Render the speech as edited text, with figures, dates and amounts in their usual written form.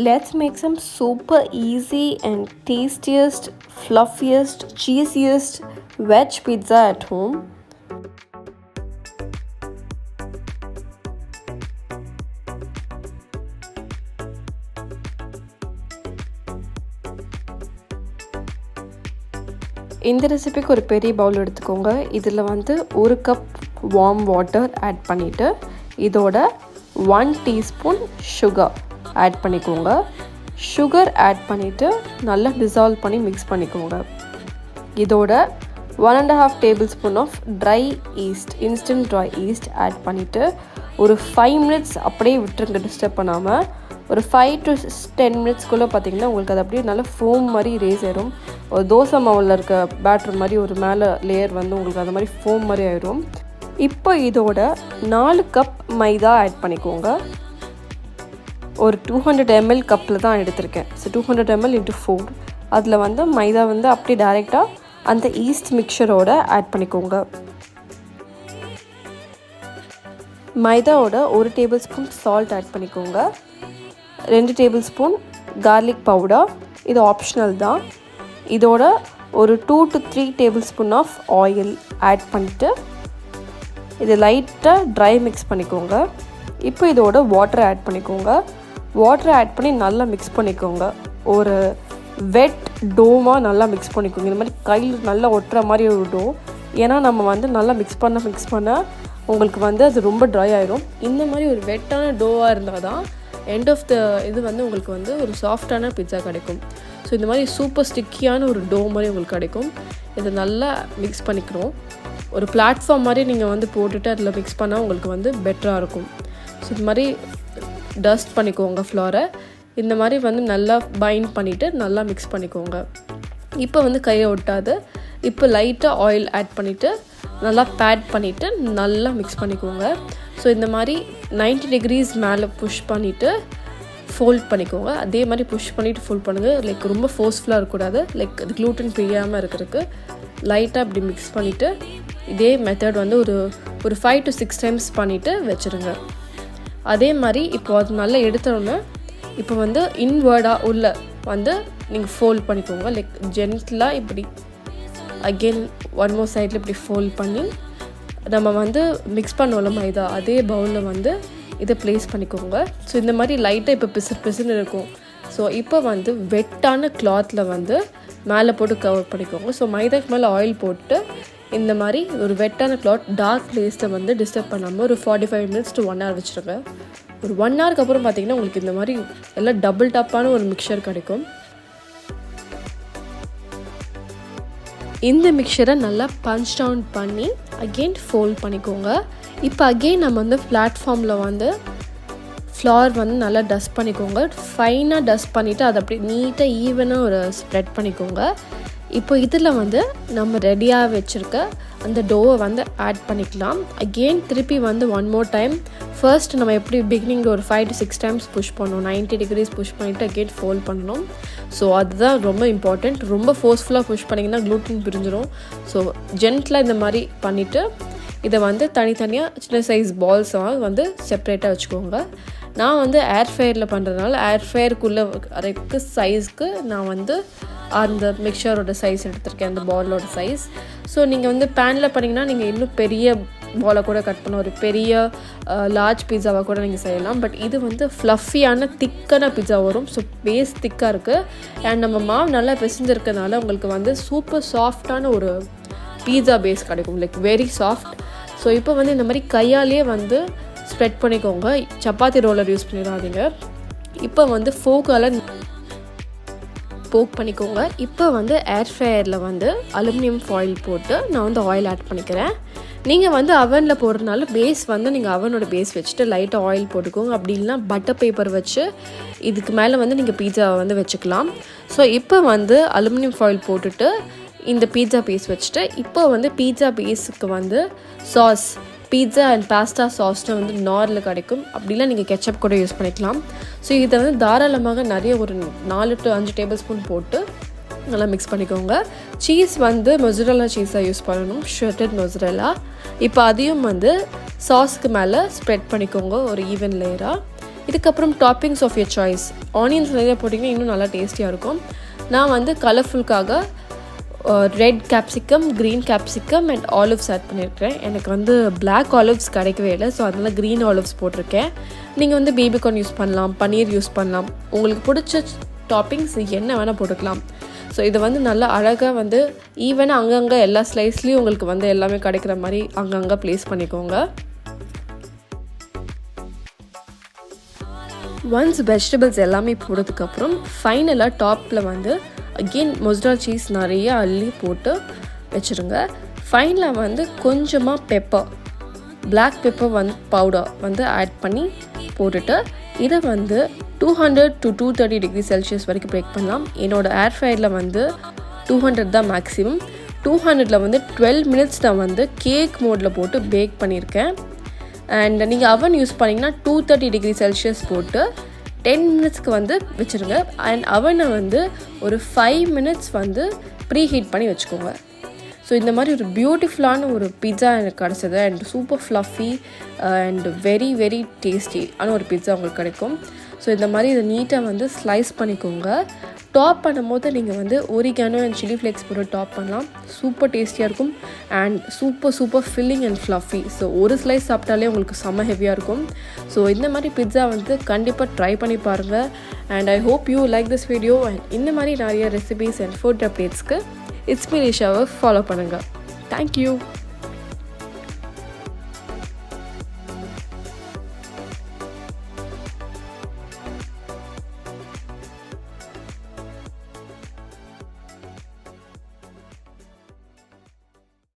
let's make some super easy and tastiest, fluffiest, cheesiest veg pizza at home. இந்த ரெசிபிக்கு ஒரு பெரிய பவுல் எடுத்துக்கோங்க. இதில் வந்து 1 கப் வார்ம் வாட்டர் ஆட் பண்ணிவிட்டு இதோட 1 டீஸ்பூன் சுகர் ஆட் பண்ணிக்கோங்க. சுகர் ஆட் பண்ணிவிட்டு நல்லா டிசால்வ் பண்ணி மிக்ஸ் பண்ணிக்கோங்க. இதோட 1.5 table spoon of dry yeast, instant dry yeast add பண்ணிவிட்டு ஒரு 5 மினிட்ஸ் அப்படியே விட்டுருங்க டிஸ்டர்ப் பண்ணாமல். ஒரு 5 to 10 மினிட்ஸ்க்குள்ளே பார்த்திங்கன்னா உங்களுக்கு அது அப்படியே நல்லா ஃபோம் மாதிரி ரேஸ் ஆயிடும். ஒரு தோசை மாவில் இருக்க பேட்டர் மாதிரி ஒரு மேலே லேயர் வந்து உங்களுக்கு அது மாதிரி ஃபோம் மாதிரி ஆயிடும். இப்போ இதோட 4 கப் மைதா ஆட் பண்ணிக்கோங்க. ஒரு 200 ml கப்பில் தான் எடுத்திருக்கேன். So 200 ml into 4. அதில் வந்து மைதா வந்து அப்படியே டைரெக்டாக அந்த ஈஸ்ட் மிக்சரோட ஆட் பண்ணிக்கோங்க. மைதாவோட 1 டேபிள் ஸ்பூன் சால்ட் ஆட் பண்ணிக்கோங்க. 2 டேபிள் ஸ்பூன் கார்லிக் பவுடர், இது ஆப்ஷனல் தான். இதோட ஒரு 2 to 3 table spoon of oil add பண்ணிவிட்டு இது லைட்டாக ட்ரை மிக்ஸ் பண்ணிக்கோங்க. இப்போ இதோட வாட்டர் ஆட் பண்ணிக்கோங்க. வாட்டர் ஆட் பண்ணி நல்லா மிக்ஸ் பண்ணிக்கோங்க. ஒரு வெட் டோமாக நல்லா மிக்ஸ் பண்ணிக்கோங்க. இந்த மாதிரி கையில் நல்லா ஒட்டுற மாதிரி ஒரு டோ. ஏன்னா நம்ம வந்து நல்லா மிக்ஸ் பண்ண உங்களுக்கு வந்து அது ரொம்ப ட்ரை ஆகிடும். இந்த மாதிரி ஒரு வெட்டான டோவாக இருந்தால் தான் எண்ட் ஆஃப் த இது வந்து உங்களுக்கு வந்து ஒரு சாஃப்டான பிட்சா கிடைக்கும். ஸோ இந்த மாதிரி சூப்பர் ஸ்டிக்கியான ஒரு டோ மாதிரி உங்களுக்கு கிடைக்கும். இதை நல்லா மிக்ஸ் பண்ணிக்கணும். ஒரு பிளாட்ஃபார்ம் மாதிரி நீங்கள் வந்து போட்டுட்டு அதில் மிக்ஸ் பண்ணால் உங்களுக்கு வந்து பெட்டராக இருக்கும். ஸோ இது மாதிரி டஸ்ட் பண்ணிக்கோங்க ஃப்ளோரை. இந்த மாதிரி வந்து நல்லா பைண்ட் பண்ணிவிட்டு நல்லா மிக்ஸ் பண்ணிக்கோங்க. இப்போ வந்து கையை ஒட்டாது. இப்போ லைட்டாக ஆயில் ஆட் பண்ணிவிட்டு நல்லா பேட் பண்ணிவிட்டு நல்லா மிக்ஸ் பண்ணிக்கோங்க. ஸோ இந்த மாதிரி 90 degrees மேலே புஷ் பண்ணிவிட்டு ஃபோல்ட் பண்ணிக்கோங்க. அதே மாதிரி புஷ் பண்ணிவிட்டு ஃபோல்ட் பண்ணுங்கள். லைக் ரொம்ப ஃபோர்ஸ்ஃபுல்லாக இருக்கக்கூடாது. லைக் அது க்ளூட்டன் பிரியாமல் இருக்கிறதுக்கு லைட்டாக இப்படி மிக்ஸ் பண்ணிவிட்டு இதே மெத்தட் வந்து ஒரு 5 to 6 டைம்ஸ் பண்ணிவிட்டு வச்சுருங்க. அதே மாதிரி இப்போ அது நல்லா எடுத்தோன்னே இப்போ வந்து இன்வேர்டாக உள்ள வந்து நீங்கள் ஃபோல்ட் பண்ணிக்கோங்க. லைக் ஜென்டலாக இப்படி அகெயின் ஒன் மோர் சைடில் இப்படி ஃபோல்ட் பண்ணி நம்ம வந்து மிக்ஸ் பண்ணுவோம்ல மைதா, அதே பவுலில் வந்து இதை ப்ளேஸ் பண்ணிக்கோங்க. ஸோ இந்த மாதிரி லைட்டாக இப்போ பிசுன்னு இருக்கும். ஸோ இப்போ வந்து வெட்டான கிளாத்தில் வந்து மேலே போட்டு கவர் பண்ணிக்கோங்க. ஸோ மைதாக்கு மேலே ஆயில் போட்டு இந்த மாதிரி ஒரு வெட்டான கிளாத் டார்க் பிளேஸில் வந்து டிஸ்டர்ப் பண்ணாமல் ஒரு 45 minutes to 1 hour வச்சுருங்க. ஒரு 1 hourக்கு அப்புறம் பார்த்திங்கன்னா உங்களுக்கு இந்த மாதிரி எல்லாம் டபுள் டாப்பான ஒரு மிக்சர் கிடைக்கும். இந்த மிக்சரை நல்லா பஞ்ச் டவுன் பண்ணி அகெயின் ஃபோல்ட் பண்ணிக்கோங்க. இப்போ அகெயின் நம்ம வந்து பிளாட்ஃபார்மில் வந்து ஃப்ளார் வந்து நல்லா டஸ்ட் பண்ணிக்கோங்க. ஃபைனாக டஸ்ட் பண்ணிவிட்டு அதை அப்படி நீட்டாக ஈவனாக ஒரு ஸ்ப்ரெட் பண்ணிக்கோங்க. இப்போ இதில் வந்து நம்ம ரெடியாக வச்சுருக்க அந்த டோவை வந்து ஆட் பண்ணிக்கலாம். அகெயின் திருப்பி வந்து ஒன் மோர் டைம் ஃபர்ஸ்ட் நம்ம எப்படி பிகினிங்கில் ஒரு 5 to 6 டைம்ஸ் புஷ் பண்ணணும். 90 degrees புஷ் பண்ணிவிட்டு அகெயின் ஃபோல்ட் பண்ணணும். ஸோ அதுதான் ரொம்ப இம்பார்ட்டண்ட். ரொம்ப ஃபோர்ஸ்ஃபுல்லாக புஷ் பண்ணிங்கன்னா க்ளூட்டின் பிரிஞ்சிடும். ஸோ ஜென்டலாக இந்த மாதிரி பண்ணிவிட்டு இதை வந்து தனித்தனியாக சின்ன சைஸ் பால்ஸாக வந்து செப்ரேட்டாக வச்சுக்கோங்க. நான் வந்து ஏர் ஃபயரில் பண்ணுறதுனால ஏர் ஃபயருக்குள்ளே வரைக்கும் சைஸ்க்கு நான் வந்து அந்த மிக்சரோட சைஸ் எடுத்திருக்கேன், அந்த பாலோட சைஸ். ஸோ நீங்கள் வந்து பேனில் பண்ணிங்கன்னா நீங்கள் இன்னும் பெரிய பாலை கூட கட் பண்ண ஒரு பெரிய லார்ஜ் பீஸாவாக கூட நீங்கள் செய்யலாம். பட் இது வந்து ஃப்ளஃபியான திக்கான பீஸா வரும். ஸோ பேஸ் திக்காக இருக்குது அண்ட் நம்ம மாவு நல்லா பிசைஞ்சிருக்கனால உங்களுக்கு வந்து சூப்பர் சாஃப்டான ஒரு பீஸா பேஸ் கிடைக்கும். Like very soft. ஸோ இப்போ வந்து இந்த மாதிரி கையாலேயே வந்து ஸ்ப்ரெட் பண்ணிக்கோங்க. சப்பாத்தி ரோலர் யூஸ் பண்ணிடாதீங்க. இப்போ வந்து ஃபோக்கால் போக் பண்ணிக்கோங்க. இப்போ வந்து ஏர் ஃப்ரையரில் வந்து அலுமினியம் ஃபாயில் போட்டு நான் வந்து ஆயில் ஆட் பண்ணிக்கிறேன். நீங்கள் வந்து அவனில் போடுறதுனால பேஸ் வந்து நீங்கள் அவனோட பேஸ் வச்சுட்டு லைட்டாக ஆயில் போட்டுக்கோங்க. அப்படி இல்லைனா பட்டர் பேப்பர் வச்சு இதுக்கு மேலே வந்து நீங்கள் பீட்சாவை வந்து வச்சுக்கலாம். ஸோ இப்போ வந்து அலுமினியம் ஃபாயில் போட்டுட்டு இந்த பீட்சா பேஸ் வச்சுட்டு இப்போ வந்து பீட்சா பேஸுக்கு வந்து சாஸ், பீட்சா அண்ட் பாஸ்தா சாஸ்ட்டு வந்து நாரில் கிடைக்கும். அப்படிலாம் நீங்கள் கெச்சப் கூட யூஸ் பண்ணிக்கலாம். ஸோ இதை வந்து தாராளமாக நிறைய ஒரு 4 to 5 டேபிள் ஸ்பூன் போட்டு நல்லா மிக்ஸ் பண்ணிக்கோங்க. சீஸ் வந்து மொசரல்லா சீஸாக யூஸ் பண்ணணும், ஷ்ரெட்டட் மொசரல்லா. இப்போ அதையும் வந்து சாஸ்க்கு மேலே ஸ்ப்ரெட் பண்ணிக்கோங்க ஒரு ஈவன் லேயராக. இதுக்கப்புறம் toppings of your choice. Onions நிறைய போட்டிங்கன்னா இன்னும் நல்லா டேஸ்டியாக இருக்கும். நான் வந்து கலர்ஃபுல்காக red capsicum, green capsicum and olives add பண்ணியிருக்கேன். எனக்கு வந்து பிளாக் ஆலிவ்ஸ் கிடைக்கவே இல்லை, ஸோ அதனால் க்ரீன் ஆலிவ்ஸ் போட்டிருக்கேன். நீங்கள் வந்து பேபிகார்ன் யூஸ் பண்ணலாம், பன்னீர் யூஸ் பண்ணலாம், உங்களுக்கு பிடிச்ச டாப்பிங்ஸ் என்ன வேணால் போட்டுக்கலாம். ஸோ இதை வந்து நல்லா அழகாக வந்து ஈவனாக அங்கங்கே எல்லா ஸ்லைஸ்லேயும் உங்களுக்கு வந்து எல்லாமே கிடைக்கிற மாதிரி அங்கங்கே ப்ளேஸ் பண்ணிக்கோங்க. ஒன்ஸ் வெஜிடபிள்ஸ் எல்லாமே போட்டதுக்கப்புறம் ஃபைனலாக டாப்பில் வந்து அகெயின் மொசரல்லா சீஸ் நிறைய அள்ளி போட்டு வச்சுருங்க. ஃபைனலாக வந்து கொஞ்சமாக பெப்பர், பிளாக் பெப்பர் வந்து பவுடர் வந்து ஆட் பண்ணி போட்டுட்டு இதை வந்து 200 to 230 டிகிரி செல்சியஸ் வரைக்கும் பேக் பண்ணலாம். என்னோடய ஏர் ஃப்ரையரில் வந்து 200 தான் மேக்ஸிமம். 200ல் வந்து 12 மினிட்ஸ் நான் வந்து கேக் மோடில் போட்டு பேக் பண்ணியிருக்கேன். அண்ட் நீங்கள் அவன் யூஸ் பண்ணிங்கன்னா 230 டிகிரி செல்சியஸ் போட்டு 10 மினிட்ஸ்க்கு வந்து வச்சுருங்க. அண்ட் அவனை வந்து ஒரு 5 மினிட்ஸ் வந்து ப்ரீ ஹீட் பண்ணி வச்சுக்கோங்க. ஸோ இந்த மாதிரி ஒரு பியூட்டிஃபுல்லான ஒரு பிட்ஸா எனக்கு கிடச்சிது. And super fluffy and very very டேஸ்டியான ஒரு பிட்ஸா உங்களுக்கு கிடைக்கும். ஸோ இந்த மாதிரி இதை நீட்டாக வந்து ஸ்லைஸ் பண்ணிக்கோங்க. டாப் பண்ணும் போது நீங்கள் வந்து ஒரிகானோ அண்ட் சில்லி ஃப்ளேக்ஸ் போட்டு டாப் பண்ணலாம். சூப்பர் டேஸ்டியாக இருக்கும் and super filling and fluffy. So ஒரு ஸ்லைஸ் சாப்பிட்டாலே உங்களுக்கு செம்ம ஹெவியாக இருக்கும். ஸோ இந்த மாதிரி பிட்ஸா வந்து கண்டிப்பாக ட்ரை பண்ணி பாருங்கள். And I hope you like this video. And இந்த மாதிரி நிறைய ரெசிபீஸ் அண்ட் ஃபுட் அப்டேட்ஸ்க்கு இட்ஸ் மீ ரிஷாவை ஃபாலோ பண்ணுங்கள். தேங்க்யூ.